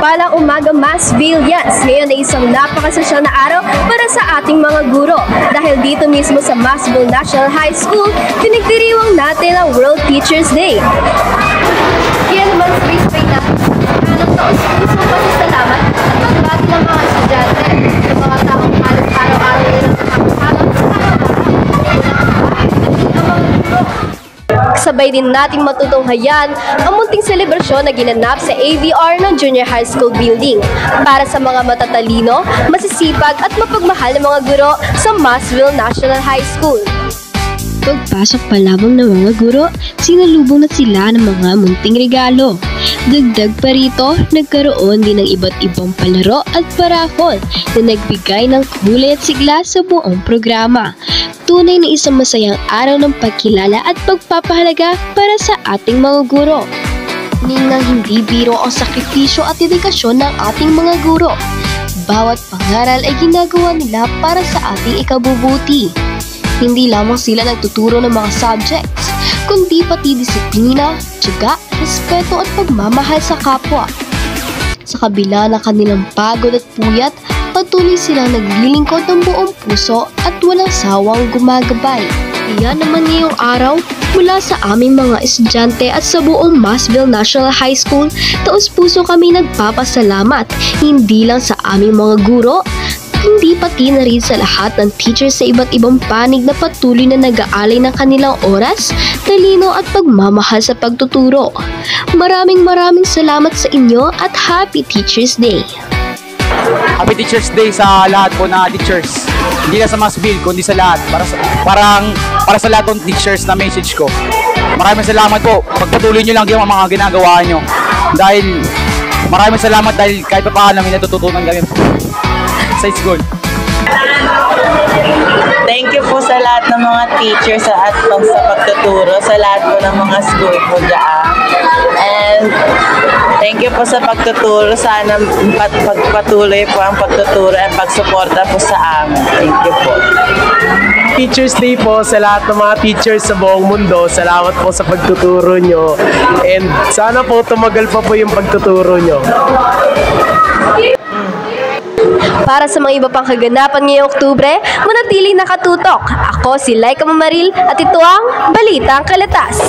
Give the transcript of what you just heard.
Mapagpalang umaga, Masvillians. Ngayon ay isang napakasosyal na araw para sa ating mga guro. Dahil dito mismo sa Masville National High School, pinagdiriwang natin ang World Teachers Day. Kaya naman sa respect natin, ng taos-pusong pasasalamat at magbati ng mga estudyante, ng mga taong halos araw-araw nila nakakahalang sa Sabay din nating matutunghayan ang munting selebrasyon na ginanap sa AVR ng Junior High School Building para sa mga matatalino, masisipag at mapagmahal na mga guro sa Masville National High School. Pagpasok pa lamang ng mga guro, sinalubong na sila ng mga munting regalo. Dagdag pa rito, nagkaroon din ng iba't ibang palaro at parahol na nagbigay ng kulay at sigla sa buong programa. Tunay na isang masayang araw ng pagkilala at pagpapahalaga para sa ating mga guro. Ninang hindi biro ang sakripisyo at dedikasyon ng ating mga guro. Bawat pangaral ay ginagawa nila para sa ating ikabubuti. Hindi lamang sila nagtuturo ng mga subjects, kundi pati disiplina, tiyaga, respeto at pagmamahal sa kapwa. Sa kabila ng kanilang pagod at puyat, patuloy silang naglilingkod ng buong puso at walang sawang gumagabay. Kaya naman ngayong araw, mula sa aming mga estudyante at sa buong Masville National High School, taos-puso kami nagpapasalamat, hindi lang sa aming mga guro, hindi pati na rin sa lahat ng teachers sa iba't ibang panig na patuloy na nag-aalay ng kanilang oras, talino at pagmamahal sa pagtuturo. Maraming salamat sa inyo at Happy Teachers Day! Happy Teachers Day sa lahat po na teachers. Hindi na sa Masville, kundi sa lahat. Para sa lahat ng teachers na message ko. Maraming salamat po. Pagpatuloy nyo lang yung mga ginagawa nyo. Dahil maraming salamat dahil kahit pa paano may natututunan kami sa school. Thank you po sa lahat ng mga teachers at sa pagtuturo sa lahat po ng mga school po dyan. And thank you po sa pagtuturo. Sana pagpatuloy po ang pagtuturo at pagsuporta po sa amin. Thank you po. Teachers Day po sa lahat ng mga teachers sa buong mundo. Salamat po sa pagtuturo nyo. And sana po tumagal pa po yung pagtuturo nyo. Para sa mga iba pang kaganapan ngayong Oktubre, manatiling nakatutok. Ako si Laika Mamaril at ito ang Balitang Kalatas.